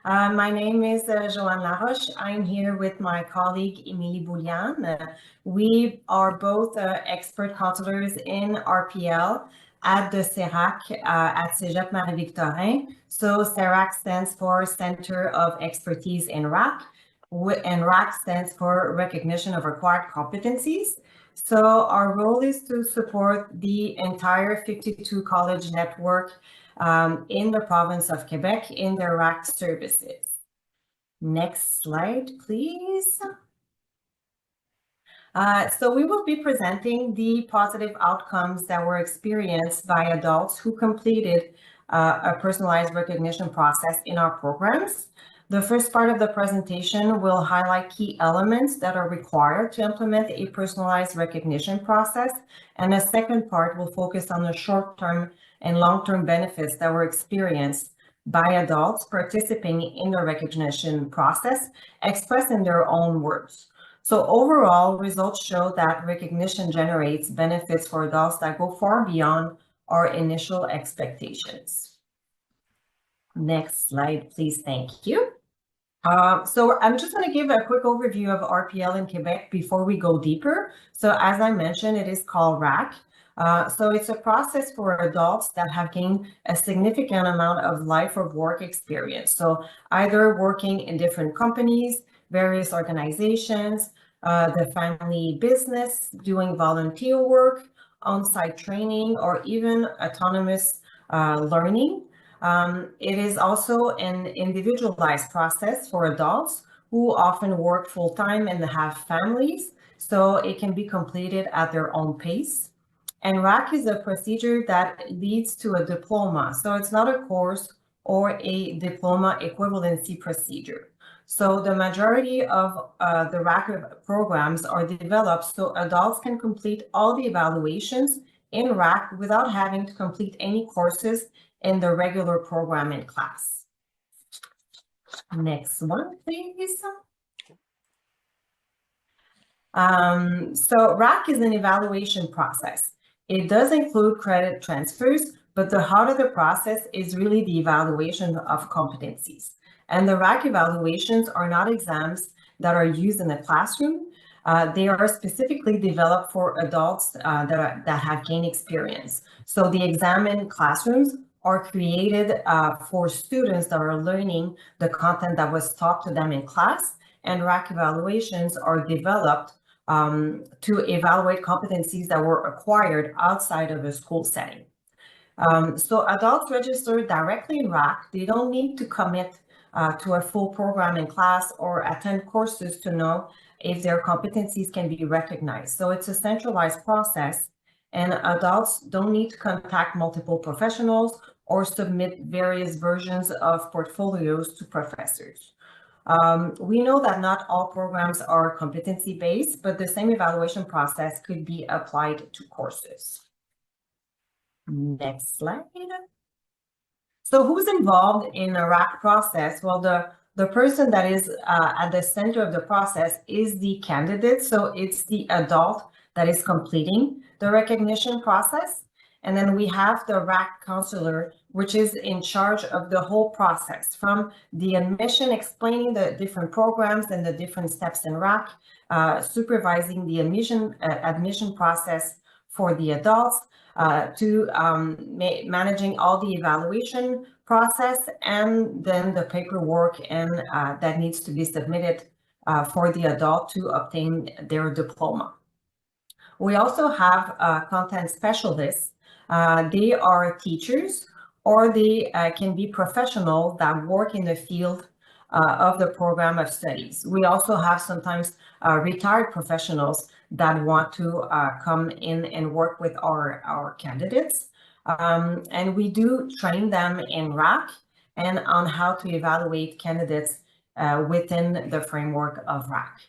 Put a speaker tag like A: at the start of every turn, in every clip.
A: My name is Johanne Laroche. I'm here with my colleague, Boulianne. We are both expert counselors in RPL at the CERAC at Cegep Victorin. So CERAC stands for Center of Expertise in RAC, and RAC stands for Recognition of Required Competencies. So our role is to support the entire 52 college network in the province of Quebec in their RAC services. Next slide, please. So we will be presenting the positive outcomes that were experienced by adults who completed a personalized recognition process in our programs. The first part of the presentation will highlight key elements that are required to implement a personalized recognition process, and the second part will focus on the short-term and long-term benefits that were experienced by adults participating in the recognition process, expressed in their own words. So overall, results show that recognition generates benefits for adults that go far beyond our initial expectations. Next slide, please. Thank you. So I'm just going to give a quick overview of RPL in Quebec before we go deeper. So as I mentioned, it is called RAC. So it's a process for adults that have gained a significant amount of life or work experience. So either working in different companies, various organizations, the family business, doing volunteer work, on-site training, or even autonomous learning. It is also an individualized process for adults who often work full-time and have families, so it can be completed at their own pace. And RAC is a procedure that leads to a diploma, so it's not a course or a diploma equivalency procedure. So the majority of the RAC programs are developed so adults can complete all the evaluations in RAC without having to complete any courses in the regular program in class. Next one, please. So RAC is an evaluation process. It does include credit transfers, but the heart of the process is really the evaluation of competencies. And the RAC evaluations are not exams that are used in the classroom. They are specifically developed for adults that have gained experience. So the exam in classrooms are created for students that are learning the content that was taught to them in class, and RAC evaluations are developed to evaluate competencies that were acquired outside of a school setting. So adults register directly in RAC. They don't need to commit to a full program in class or attend courses to know if their competencies can be recognized. So it's a centralized process, and adults don't need to contact multiple professionals or submit various versions of portfolios to professors. We know that not all programs are competency-based, but the same evaluation process could be applied to courses. Next slide. So who's involved in a RAC process? Well, the person that is at the center of the process is the candidate. So it's the adult that is completing the recognition process. And then we have the RAC counselor, which is in charge of the whole process, from the admission, explaining the different programs and the different steps in RAC, supervising the admission process for the adults, to managing all the evaluation process, and then the paperwork and that needs to be submitted for the adult to obtain their diploma. We also have content specialists. They are teachers, or they can be professionals that work in the field of the program of studies. We also have sometimes retired professionals that want to come in and work with our candidates. And we do train them in RAC and on how to evaluate candidates within the framework of RAC.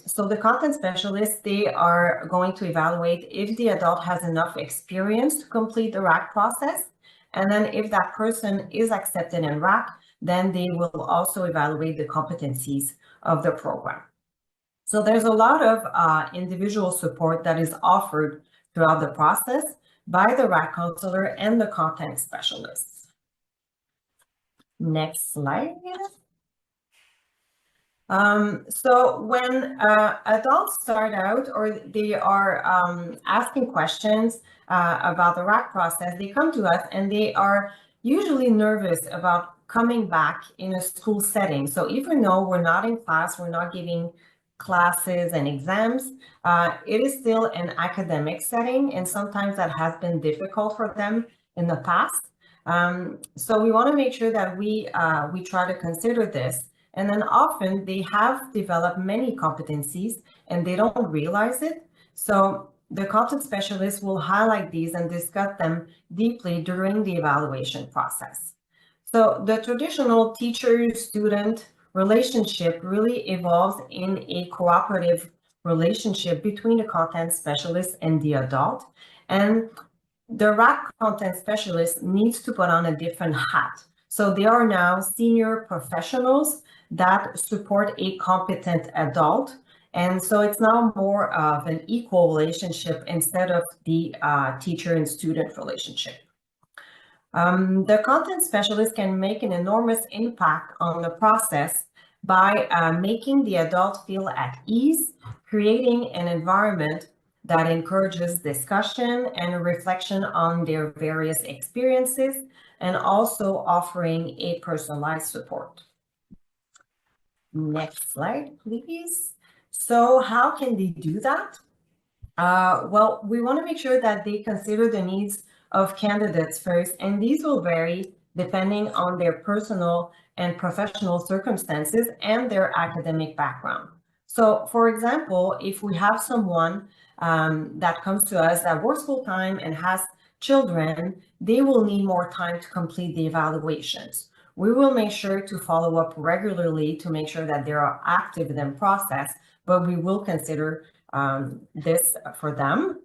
A: So the content specialists, they are going to evaluate if the adult has enough experience to complete the RAC process. And then if that person is accepted in RAC, then they will also evaluate the competencies of the program. So there's a lot of individual support that is offered throughout the process by the RAC counselor and the content specialists. Next slide. So when adults start out or they are asking questions about the RAC process, they come to us and they are usually nervous about coming back in a school setting. So even though we're not in class, we're not giving classes and exams, it is still an academic setting, and sometimes that has been difficult for them in the past. So we want to make sure that we try to consider this. And then often they have developed many competencies and they don't realize it. So the content specialist will highlight these and discuss them deeply during the evaluation process. So the traditional teacher-student relationship really evolves in a cooperative relationship between the content specialist and the adult. And the RAC content specialist needs to put on a different hat. So they are now senior professionals that support a competent adult. And so it's now more of an equal relationship instead of the teacher and student relationship. The content specialist can make an enormous impact on the process by making the adult feel at ease, creating an environment that encourages discussion and reflection on their various experiences, and also offering a personalized support. Next slide, please. So how can they do that? Well, we want to make sure that they consider the needs of candidates first, and these will vary depending on their personal and professional circumstances and their academic background. So, for example, if we have someone that comes to us that works full-time and has children, they will need more time to complete the evaluations. We will make sure to follow up regularly to make sure that they are active in the process, but we will consider this for them.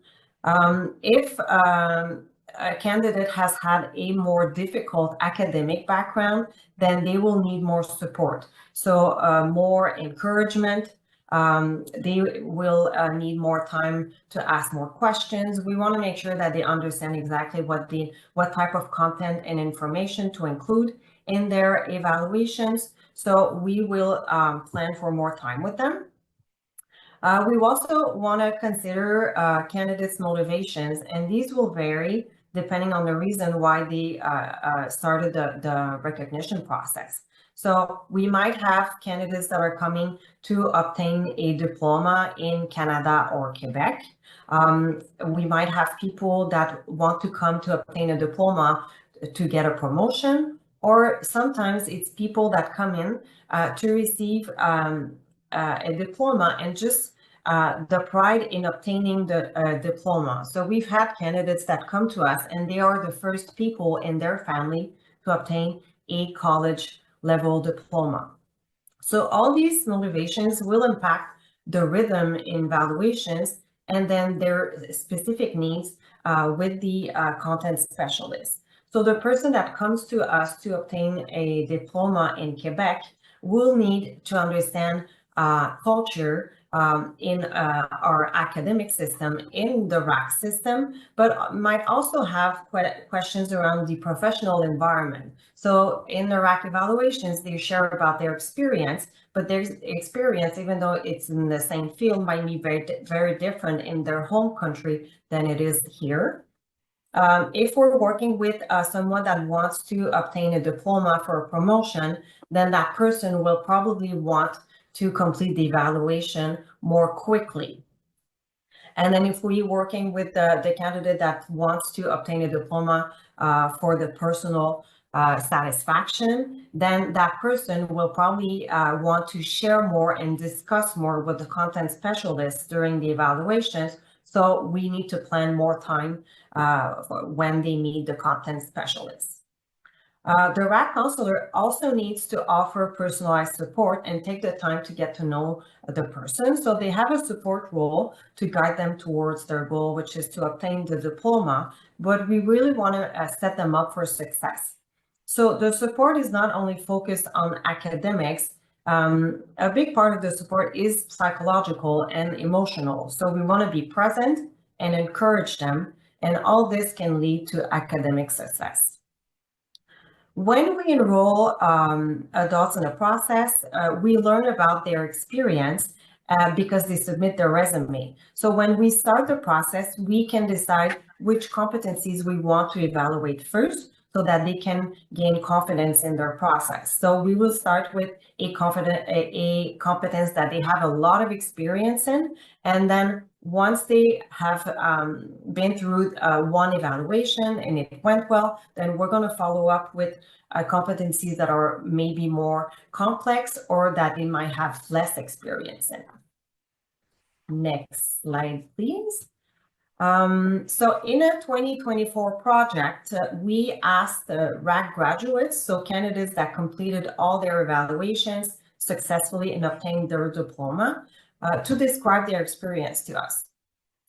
A: If a candidate has had a more difficult academic background, then they will need more support. So more encouragement. They will need more time to ask more questions. We want to make sure that they understand exactly what type of content and information to include in their evaluations. So we will plan for more time with them. We also want to consider candidates' motivations, and these will vary depending on the reason why they started the recognition process. So we might have candidates that are coming to obtain a diploma in Canada or Quebec. We might have people that want to come to obtain a diploma to get a promotion, or sometimes it's people that come in to receive a diploma and just the pride in obtaining the diploma. So we've had candidates that come to us and they are the first people in their family to obtain a college level diploma. So all these motivations will impact the rhythm in evaluations and then their specific needs with the content specialist. So the person that comes to us to obtain a diploma in Quebec will need to understand culture in our academic system, in the RAC system, but might also have questions around the professional environment. So in the RAC evaluations, they share about their experience, but their experience, even though it's in the same field, might be very different in their home country than it is here. If we're working with someone that wants to obtain a diploma for a promotion, then that person will probably want to complete the evaluation more quickly. And then if we're working with the candidate that wants to obtain a diploma for the personal satisfaction, then that person will probably want to share more and discuss more with the content specialist during the evaluations. So we need to plan more time when they meet the content specialist. The RAC counselor also needs to offer personalized support and take the time to get to know the person. So they have a support role to guide them towards their goal, which is to obtain the diploma, but we really want to set them up for success. So the support is not only focused on academics, a big part of the support is psychological and emotional. So we want to be present and encourage them, and all this can lead to academic success. When we enroll adults in a process, we learn about their experience because they submit their resume. So when we start the process, we can decide which competencies we want to evaluate first so that they can gain confidence in their process. So we will start with a competence that they have a lot of experience in, and then once they have been through one evaluation and it went well, then we're going to follow up with competencies that are maybe more complex or that they might have less experience in. Next slide, please. So in a 2024 project, we asked the RAC graduates, so candidates that completed all their evaluations successfully and obtained their diploma, to describe their experience to us.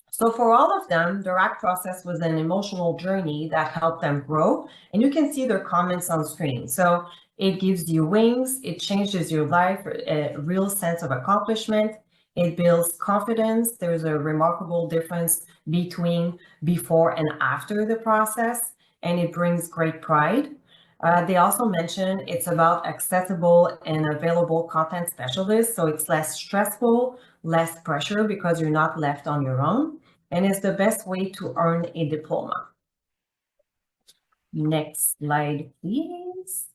A: So for all of them, the RAC process was an emotional journey that helped them grow, and you can see their comments on screen. So it gives you wings, it changes your life, a real sense of accomplishment, it builds confidence. There's a remarkable difference between before and after the process, and it brings great pride. They also mention it's about accessible and available content specialists, so it's less stressful, less pressure because you're not left on your own, and it's the best way to earn a diploma. Next slide, please.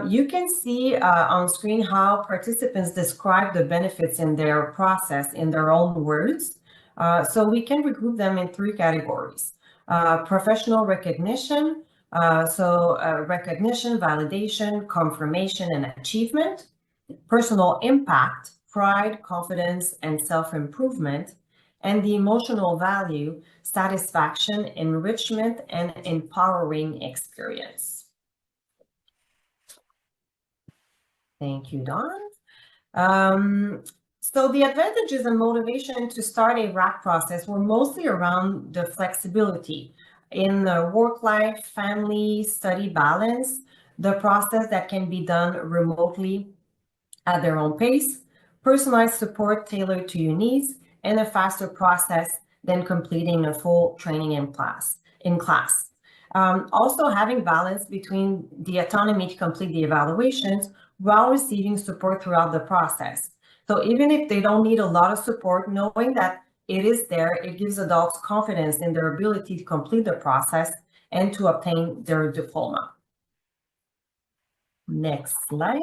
A: You can see on screen how participants describe the benefits in their process in their own words. So we can regroup them in three categories. Professional recognition, recognition, validation, confirmation, and achievement. Personal impact, pride, confidence, and self-improvement. And the emotional value, satisfaction, enrichment, and empowering experience. Thank you, Don. So the advantages and motivation to start a RAC process were mostly around the flexibility in the work-life, family, study balance, the process that can be done remotely at their own pace, personalized support tailored to your needs, and a faster process than completing a full training in class. Also having balance between the autonomy to complete the evaluations while receiving support throughout the process. So even if they don't need a lot of support, knowing that it is there, it gives adults confidence in their ability to complete the process and to obtain their diploma. Next slide.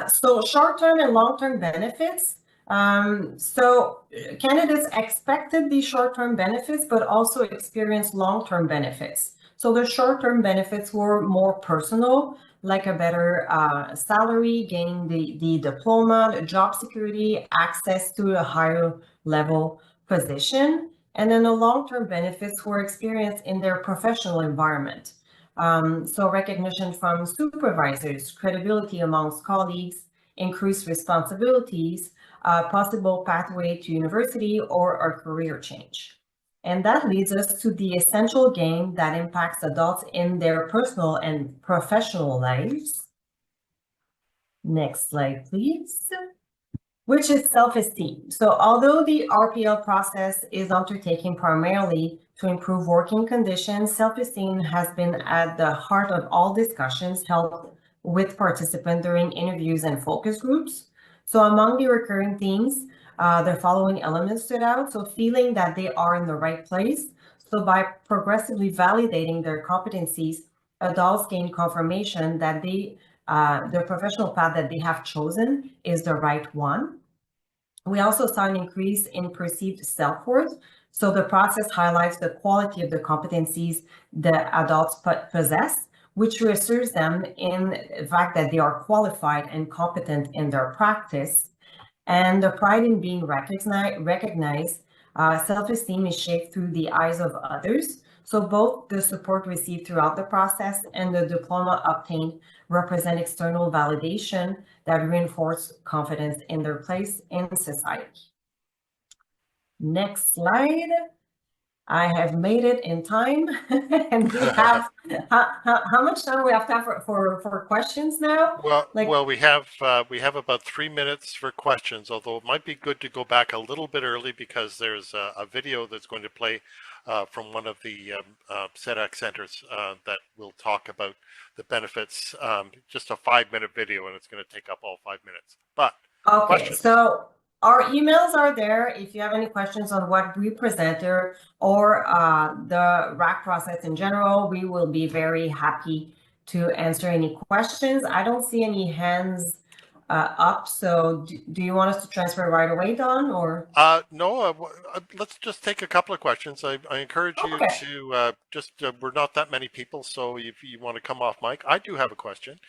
A: So short-term and long-term benefits. So candidates expected the short-term benefits, but also experienced long-term benefits. So the short-term benefits were more personal, like a better salary, gaining the diploma, job security, access to a higher level position. And then the long-term benefits were experienced in their professional environment. So recognition from supervisors, credibility amongst colleagues, increased responsibilities, possible pathway to university or a career change. And that leads us to the essential gain that impacts adults in their personal and professional lives. Next slide, please. Which is self-esteem. So although the RPL process is undertaken primarily to improve working conditions, self-esteem has been at the heart of all discussions held with participants during interviews and focus groups. So among the recurring themes, the following elements stood out. So feeling that they are in the right place. So by progressively validating their competencies, adults gain confirmation that the professional path that they have chosen is the right one. We also saw an increase in perceived self-worth. So the process highlights the quality of the competencies that adults possess, which reassures them in the fact that they are qualified and competent in their practice. And the pride in being recognized, self-esteem is shaped through the eyes of others. So both the support received throughout the process and the diploma obtained represent external validation that reinforce confidence in their place in society. Next slide. I have made it in time. And we have, how much time do we have for questions now?
B: Well, we have about 3 minutes for questions, although it might be good to go back a little bit early because there's a video that's going to play from one of the CERAC centers that will talk about the benefits. Just a 5-minute video, and it's going to take up all 5 minutes. But
A: okay,
B: questions?
A: So our emails are there. If you have any questions on what we presented or the RAC process in general, we will be very happy to answer any questions. I don't see any hands up, so do you want us to transfer right away, Don, or?
B: No, let's just take a couple of questions. I encourage you to we're not that many people, so if you want to come off mic. I do have a question,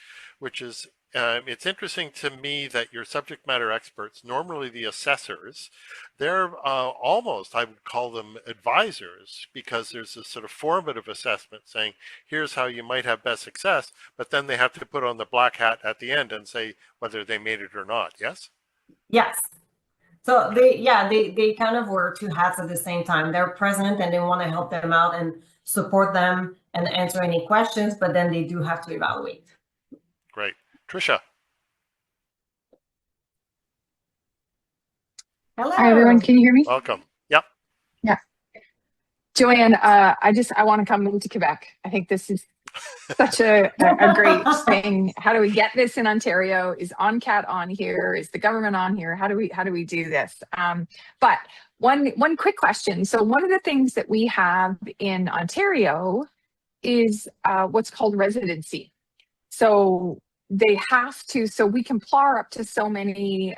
B: which is, it's interesting to me that your subject matter experts, normally the assessors, they're almost, I would call them advisors, because there's this sort of formative assessment saying, here's how you might have best success, but then they have to put on the black hat at the end and say whether they made it or not, yes?
A: Yes. So they kind of wear two hats at the same time. They're present and they want to help them out and support them and answer any questions, but then they do have to evaluate.
B: Great. Tricia.
A: Hello.
C: Hi, everyone. Can you hear me?
B: Welcome. Yep.
C: Yeah. Joanne, I want to come into Quebec. I think this is such a great thing. How do we get this in Ontario? Is ONCAT on here? Is the government on here? How do we do this? But one quick question. So one of the things that we have in Ontario is what's called residency. So they have to, so we can PLAR up to so many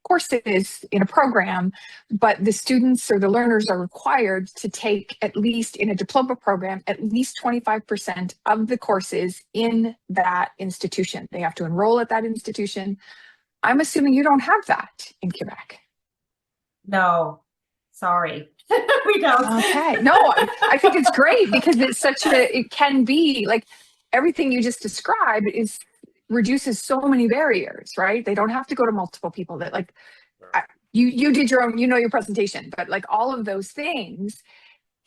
C: courses in a program, but the students or the learners are required to take, at least in a diploma program, at least 25% of the courses in that institution. They have to enroll at that institution. I'm assuming you don't have that in Quebec.
A: No, sorry. We don't.
C: Okay. No, I think it's great because it's it can be like everything you just described reduces so many barriers, right? They don't have to go to multiple people. That like you did your own, your presentation, but like all of those things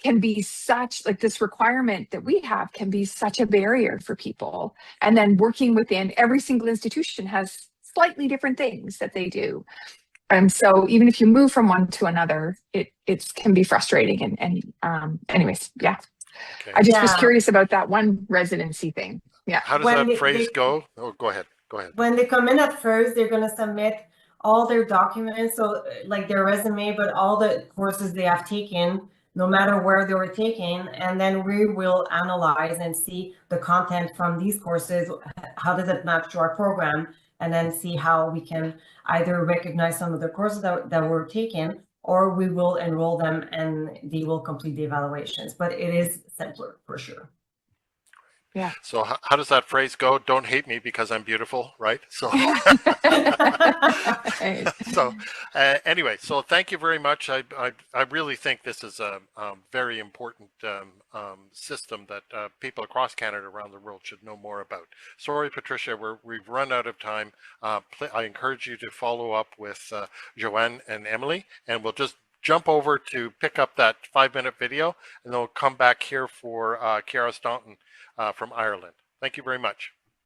C: can be such, like this requirement that we have can be such a barrier for people. And then working within every single institution has slightly different things that they do. And so even if you move from one to another, it can be frustrating. And anyways, yeah. Okay. I just was curious about that one residency thing. Yeah.
B: How does that phrase go? Oh, go ahead. Go ahead.
A: When they come in at first, they're going to submit all their documents, so like their resume, but all the courses they have taken, no matter where they were taken, and then we will analyze and see the content from these courses. How does it match to our program? And then see how we can either recognize some of the courses that were taken, or we will enroll them and they will complete the evaluations. But it is simpler for sure.
C: Yeah.
B: So how does that phrase go? Don't hate me because I'm beautiful, right? So, anyway, so thank you very much. I really think this is a very important system that people across Canada, around the world, should know more about. Sorry, Patricia, we've run out of time. I encourage you to follow up with Johanne and Emily, and we'll just jump over to pick up that 5-minute video, and then we'll come back here for Ciara Staunton from Ireland. Thank you very much.